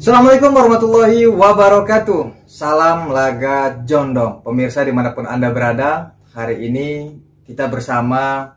Assalamualaikum warahmatullahi wabarakatuh. Salam laga jondong. Pemirsa dimanapun Anda berada, hari ini kita bersama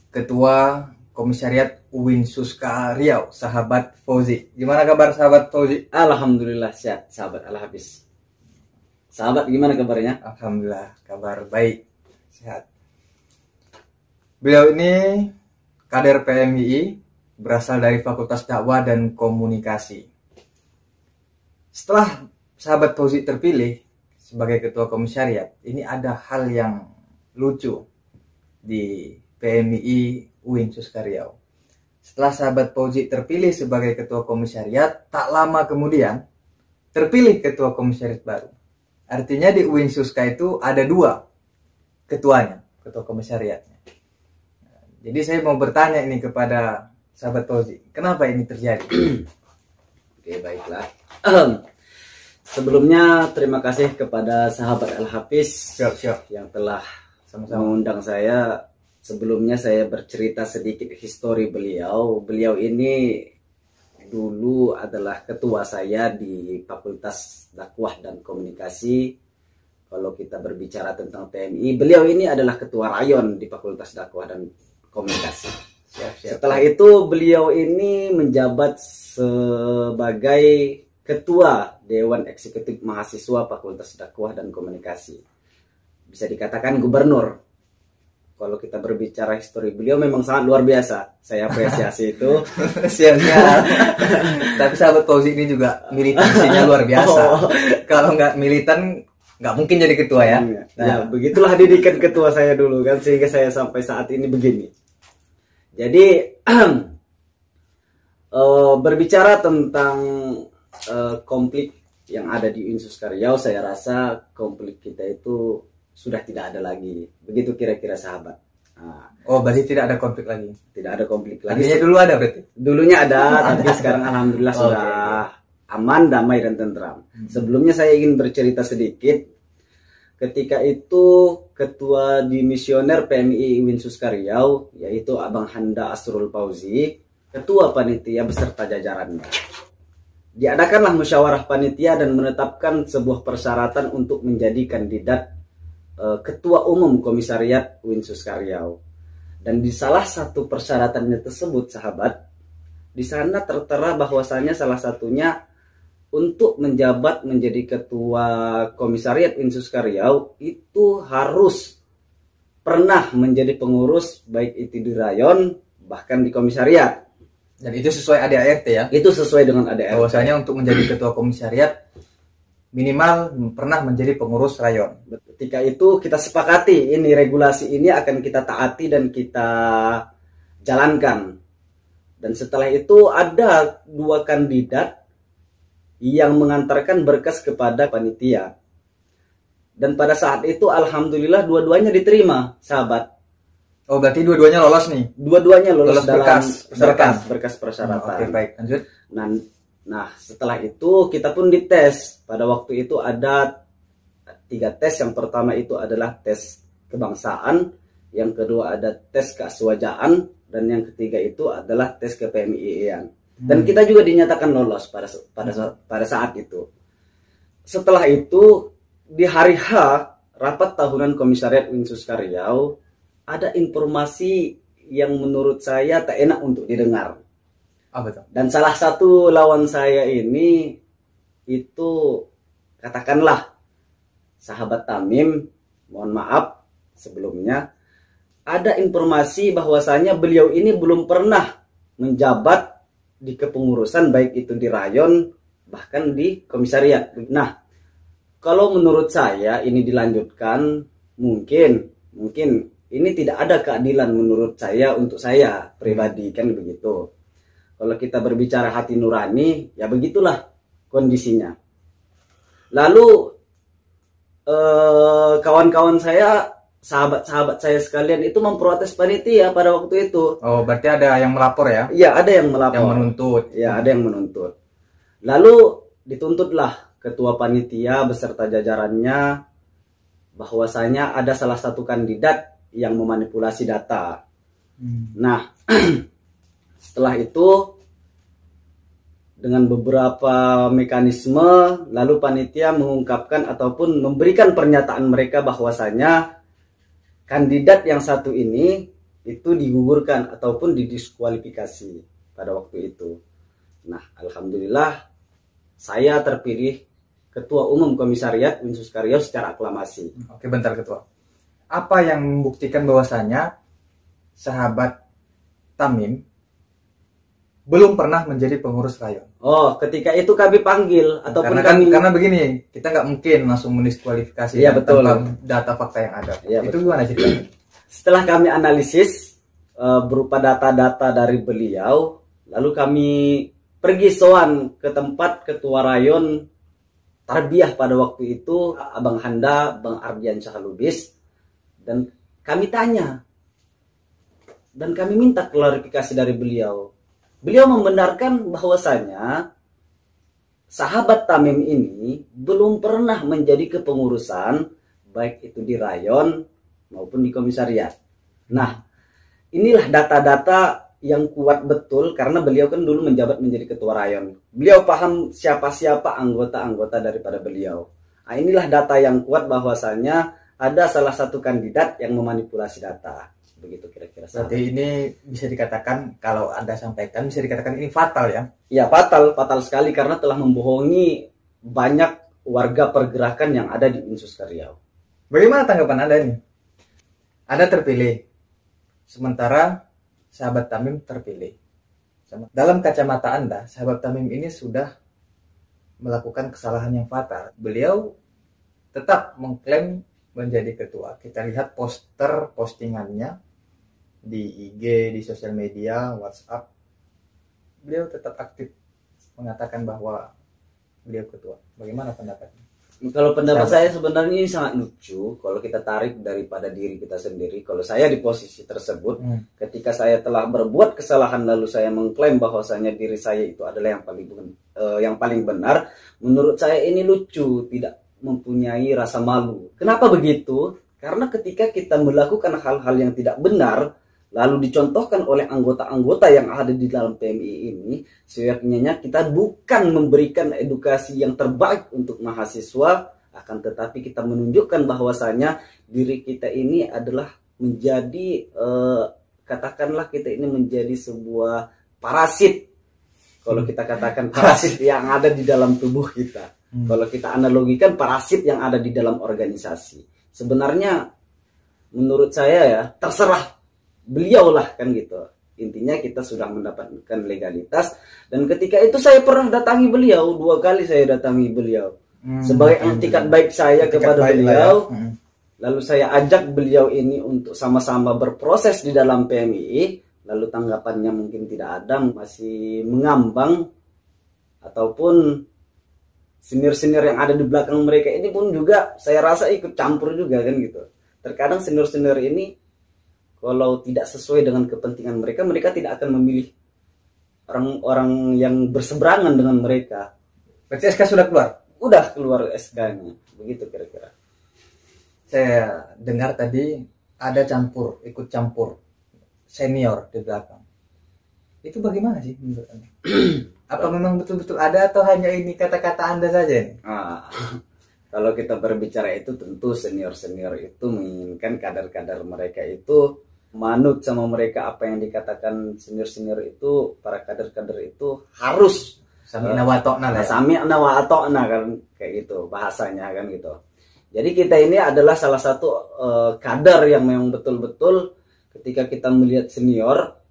Ketua Komisariat UIN Suska Riau, sahabat Fauzi. Gimana kabar sahabat Fauzi? Alhamdulillah sehat, sahabat Al-Hafiz. Sahabat gimana kabarnya? Alhamdulillah, kabar baik, sehat. Beliau ini kader PMII, berasal dari Fakultas Dakwah dan Komunikasi. Setelah sahabat Fauzi terpilih sebagai ketua komisariat, ini ada hal yang lucu di PMII UIN Suska Riau. Setelah sahabat Fauzi terpilih sebagai ketua komisariat, tak lama kemudian terpilih ketua komisariat baru. Artinya di UIN Suska itu ada dua ketuanya, ketua komisariatnya. Jadi saya mau bertanya ini kepada sahabat Fauzi, kenapa ini terjadi? Oke, baiklah. Sebelumnya terima kasih kepada sahabat Al-Hafiz yang telah mengundang saya. Sebelumnya saya bercerita sedikit histori beliau. Beliau ini dulu adalah ketua saya di Fakultas Dakwah dan Komunikasi. Kalau kita berbicara tentang PMI, beliau ini adalah ketua rayon di Fakultas Dakwah dan Komunikasi. Setelah itu beliau ini menjabat sebagai Ketua Dewan Eksekutif Mahasiswa Fakultas Dakwah dan Komunikasi. Bisa dikatakan gubernur. Kalau kita berbicara histori beliau memang sangat luar biasa. Saya apresiasi itu. Siap-siap. Tapi sahabat Fauzi ini juga militansinya luar biasa. Kalau nggak militan, nggak mungkin jadi ketua ya. Nah, ya, begitulah didikan ketua saya dulu kan, sehingga saya sampai saat ini begini. Jadi berbicara tentang konflik yang ada di UIN Suska Riau, saya rasa konflik kita itu sudah tidak ada lagi. Begitu kira-kira sahabat. Oh, berarti tidak ada konflik lagi? Tidak ada konflik lagi. Artinya dulu ada berarti? Dulunya ada, tapi sekarang alhamdulillah sudah aman, damai, dan tentram. Sebelumnya saya ingin bercerita sedikit. Ketika itu ketua dimisioner PMII UIN Suska Riau, yaitu Abang Handa Asrul Fauzi, ketua panitia beserta jajarannya. Diadakanlah musyawarah panitia dan menetapkan sebuah persyaratan untuk menjadi kandidat ketua umum komisariat UIN Suska Riau. Dan di salah satu persyaratannya tersebut, sahabat, di sana tertera bahwasanya salah satunya untuk menjabat menjadi ketua komisariat UIN Suska Riau itu harus pernah menjadi pengurus baik itu di rayon bahkan di komisariat. Dan itu sesuai ADART ya? Itu sesuai dengan ADART. Bahwasanya untuk menjadi ketua komisariat minimal pernah menjadi pengurus rayon. Ketika itu kita sepakati ini regulasi ini akan kita taati dan kita jalankan. Dan setelah itu ada dua kandidat yang mengantarkan berkas kepada panitia. Dan pada saat itu alhamdulillah dua-duanya diterima, sahabat. Oh, berarti dua-duanya lolos nih? Dua-duanya lolos dalam berkas persyaratan. Oke, baik, lanjut. Nah, setelah itu kita pun dites. Pada waktu itu ada 3 tes. Yang pertama itu adalah tes kebangsaan, yang kedua ada tes keaswajaan, dan yang ketiga itu adalah tes ke-PMII-an. Dan kita juga dinyatakan lolos pada saat itu. Setelah itu di hari H rapat tahunan komisariat UIN Suska Riau, ada informasi yang menurut saya tak enak untuk didengar. Betul. Dan salah satu lawan saya ini itu katakanlah sahabat Tamim, mohon maaf sebelumnya, ada informasi bahwasanya beliau ini belum pernah menjabat di kepengurusan baik itu di rayon bahkan di komisariat. Nah, kalau menurut saya ini dilanjutkan mungkin ini tidak ada keadilan menurut saya, untuk saya pribadi kan begitu. Kalau kita berbicara hati nurani, ya begitulah kondisinya. Lalu kawan-kawan saya, sahabat-sahabat saya sekalian itu memprotes panitia pada waktu itu. Oh, berarti ada yang melapor ya? Iya, ada yang melapor. Yang menuntut. Ya, ada yang menuntut. Lalu dituntutlah ketua panitia beserta jajarannya bahwasanya ada salah satu kandidat yang memanipulasi data. Nah, setelah itu dengan beberapa mekanisme, lalu panitia mengungkapkan ataupun memberikan pernyataan mereka bahwasanya kandidat yang satu ini itu digugurkan ataupun didiskualifikasi pada waktu itu. Nah, alhamdulillah saya terpilih Ketua Umum Komisariat Uin Suskaryau secara aklamasi. Oke, bentar Ketua. Apa yang membuktikan bahwasanya sahabat Tamim belum pernah menjadi pengurus rayon? Oh, ketika itu kami panggil ataupun karena begini, kita nggak mungkin langsung mendiskualifikasi betul. tanpa data fakta yang ada. Itu betul. gimana ceritanya? Setelah kami analisis berupa data-data dari beliau, lalu kami pergi sowan ke tempat ketua rayon Tarbiyah pada waktu itu, Abang Handa, Bang Ardian Syahalubis, dan kami tanya dan kami minta klarifikasi dari beliau. Beliau membenarkan bahwasanya sahabat Tamim ini belum pernah menjadi kepengurusan baik itu di rayon maupun di komisariat. Nah, inilah data-data yang kuat betul karena beliau kan dulu menjabat menjadi ketua rayon. Beliau paham siapa-siapa anggota-anggota daripada beliau. Nah, inilah data yang kuat bahwasanya ada salah satu kandidat yang memanipulasi data. Begitu kira-kira. Berarti ini bisa dikatakan, kalau Anda sampaikan, bisa dikatakan ini fatal ya? Ya, fatal sekali karena telah membohongi banyak warga pergerakan yang ada di Uin Suskaryau. Bagaimana tanggapan Anda ini? Anda terpilih, sementara sahabat Tamim terpilih. Dalam kacamata Anda, sahabat Tamim ini sudah melakukan kesalahan yang fatal. Beliau tetap mengklaim menjadi ketua. Kita lihat poster postingannya di IG, di sosial media, WhatsApp. Beliau tetap aktif mengatakan bahwa beliau ketua. Bagaimana pendapatnya? Kalau pendapat saya sebenarnya ini sangat lucu kalau kita tarik daripada diri kita sendiri. Kalau saya di posisi tersebut, ketika saya telah berbuat kesalahan lalu saya mengklaim bahwasanya diri saya itu adalah yang paling benar, menurut saya ini lucu, tidak mempunyai rasa malu. Kenapa begitu? Karena ketika kita melakukan hal-hal yang tidak benar, lalu dicontohkan oleh anggota-anggota yang ada di dalam PMI ini, seyogyanya kita bukan memberikan edukasi yang terbaik untuk mahasiswa, akan tetapi kita menunjukkan bahwasanya diri kita ini adalah menjadi, katakanlah kita ini menjadi sebuah parasit. Kalau kita katakan parasit yang ada di dalam tubuh kita. Kalau kita analogikan parasit yang ada di dalam organisasi. Sebenarnya menurut saya ya, terserah beliau lah kan gitu. Intinya kita sudah mendapatkan legalitas. Dan ketika itu saya pernah datangi beliau, 2 kali saya datangi beliau. Sebagai etikat baik saya kepada beliau. Lalu saya ajak beliau ini untuk sama-sama berproses di dalam PMI. Lalu tanggapannya mungkin tidak ada, masih mengambang. Ataupun senior-senior yang ada di belakang mereka ini pun juga saya rasa ikut campur juga kan gitu. Terkadang senior-senior ini kalau tidak sesuai dengan kepentingan mereka, mereka tidak akan memilih orang-orang yang berseberangan dengan mereka. Berarti SK sudah keluar? Udah keluar SK-nya, begitu kira-kira. Saya dengar tadi ada ikut campur senior di belakang. Itu bagaimana sih menurut Anda? Apa memang betul-betul ada atau hanya ini kata-kata Anda saja nih? Kalau kita berbicara itu tentu senior-senior itu menginginkan kader-kader mereka itu manut sama mereka, apa yang dikatakan senior-senior itu, para kader-kader itu harus Sami'na wa ta'na lah. Sami'na wa ta'na kan kayak gitu bahasanya kan gitu. Jadi kita ini adalah salah satu kader yang memang betul-betul ketika kita melihat senior,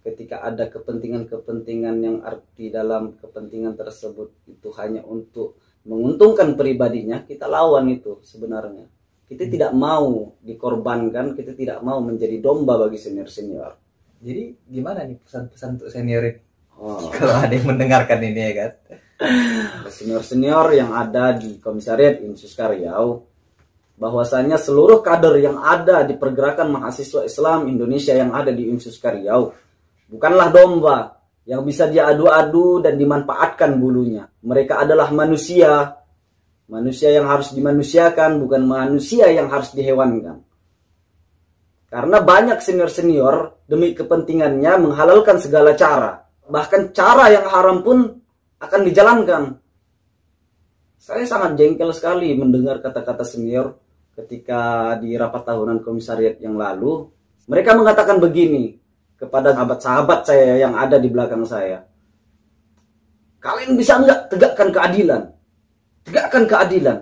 ketika ada kepentingan-kepentingan yang arti dalam kepentingan tersebut itu hanya untuk menguntungkan pribadinya, kita lawan itu sebenarnya. Kita tidak mau dikorbankan, kita tidak mau menjadi domba bagi senior-senior. Jadi gimana nih pesan-pesan untuk senior ini? Kalau ada yang mendengarkan ini ya kan? Senior-senior yang ada di Komisariat Uin Suskaryau, bahwasanya seluruh kader yang ada di pergerakan mahasiswa Islam Indonesia yang ada di Uin Suskaryau bukanlah domba yang bisa diadu-adu dan dimanfaatkan bulunya. Mereka adalah manusia. Manusia yang harus dimanusiakan, bukan manusia yang harus dihewankan. Karena banyak senior-senior demi kepentingannya menghalalkan segala cara. Bahkan cara yang haram pun akan dijalankan. Saya sangat jengkel sekali mendengar kata-kata senior ketika di rapat tahunan komisariat yang lalu. Mereka mengatakan begini kepada sahabat-sahabat saya yang ada di belakang saya. Kalian bisa enggak tegakkan keadilan? Tegakkan keadilan.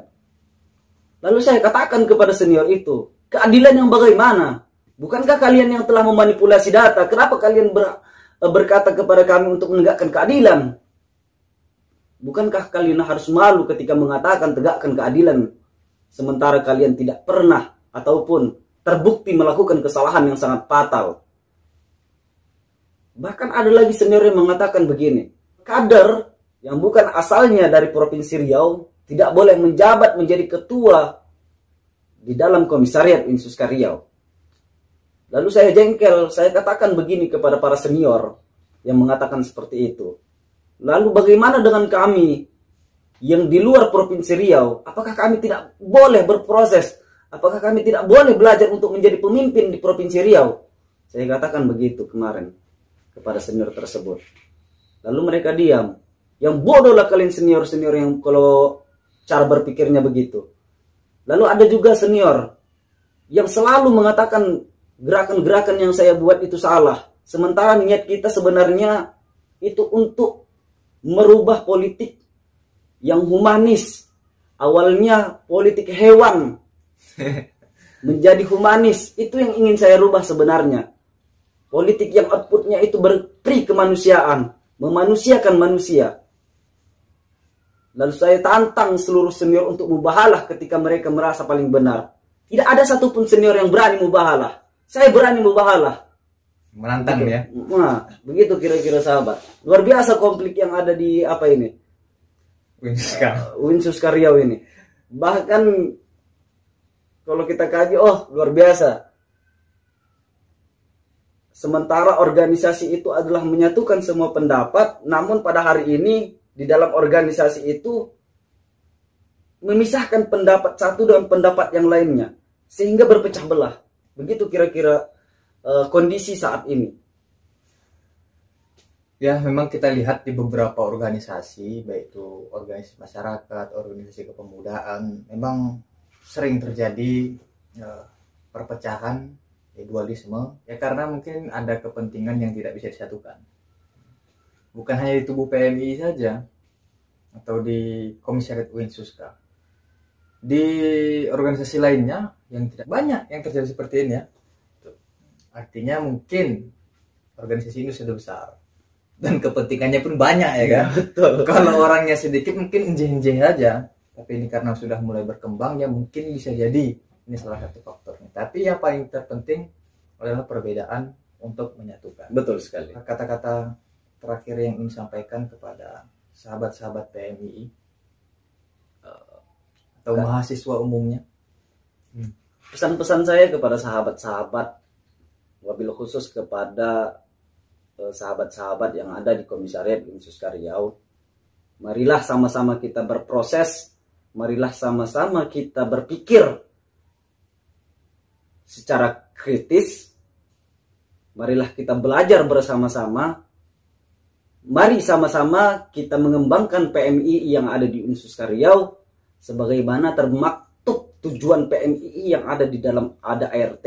Lalu saya katakan kepada senior itu, keadilan yang bagaimana? Bukankah kalian yang telah memanipulasi data? Kenapa kalian berkata kepada kami untuk menegakkan keadilan? Bukankah kalian harus malu ketika mengatakan tegakkan keadilan, sementara kalian tidak pernah ataupun terbukti melakukan kesalahan yang sangat fatal? Bahkan ada lagi senior yang mengatakan begini, kader yang bukan asalnya dari Provinsi Riau tidak boleh menjabat menjadi ketua di dalam komisariat Insuska Riau. Lalu saya jengkel, saya katakan begini kepada para senior yang mengatakan seperti itu. Lalu bagaimana dengan kami yang di luar Provinsi Riau? Apakah kami tidak boleh berproses? Apakah kami tidak boleh belajar untuk menjadi pemimpin di Provinsi Riau? Saya katakan begitu kemarin kepada senior tersebut. Lalu mereka diam. Yang bodoh lah kalian senior-senior yang kalau cara berpikirnya begitu. Lalu ada juga senior yang selalu mengatakan gerakan-gerakan yang saya buat itu salah. Sementara niat kita sebenarnya itu untuk merubah politik yang humanis. Awalnya politik hewan menjadi humanis. Itu yang ingin saya rubah sebenarnya. Politik yang outputnya itu berperi kemanusiaan, memanusiakan manusia. Lalu saya tantang seluruh senior untuk mubahalah ketika mereka merasa paling benar. Tidak ada satupun senior yang berani mubahalah. Saya berani mubahalah. Menantang Begitu. ya. Nah, begitu kira-kira sahabat. Luar biasa konflik yang ada di apa ini? Insuska Riau ini. Bahkan kalau kita kaji, oh luar biasa. Sementara organisasi itu adalah menyatukan semua pendapat, namun pada hari ini di dalam organisasi itu memisahkan pendapat satu dengan pendapat yang lainnya, sehingga berpecah belah. Begitu kira-kira kondisi saat ini. Ya, memang kita lihat di beberapa organisasi, baik itu organisasi masyarakat, organisasi kepemudaan, memang sering terjadi perpecahan, dualisme, ya karena mungkin ada kepentingan yang tidak bisa disatukan. Bukan hanya di tubuh PMI saja, atau di Komisariat Insuska. Di organisasi lainnya yang tidak banyak yang terjadi seperti ini ya. Artinya mungkin organisasi ini sudah besar dan kepentingannya pun banyak ya kan. Betul. Kalau orangnya sedikit mungkin enjeh-enjeh aja, tapi ini karena sudah mulai berkembang ya mungkin bisa jadi ini salah satu faktornya. Tapi yang paling terpenting adalah perbedaan untuk menyatukan. Betul sekali. Kata-kata terakhir yang ingin sampaikan kepada sahabat-sahabat PMI atau mahasiswa umumnya. Pesan-pesan saya kepada sahabat-sahabat, wabil khusus kepada sahabat-sahabat yang ada di Komisariat Insuska Riau, marilah sama-sama kita berproses, marilah sama-sama kita berpikir secara kritis, marilah kita belajar bersama-sama, mari sama-sama kita mengembangkan PMI yang ada di Insuska Riau sebagaimana termaktub tujuan PMI yang ada di dalam ART,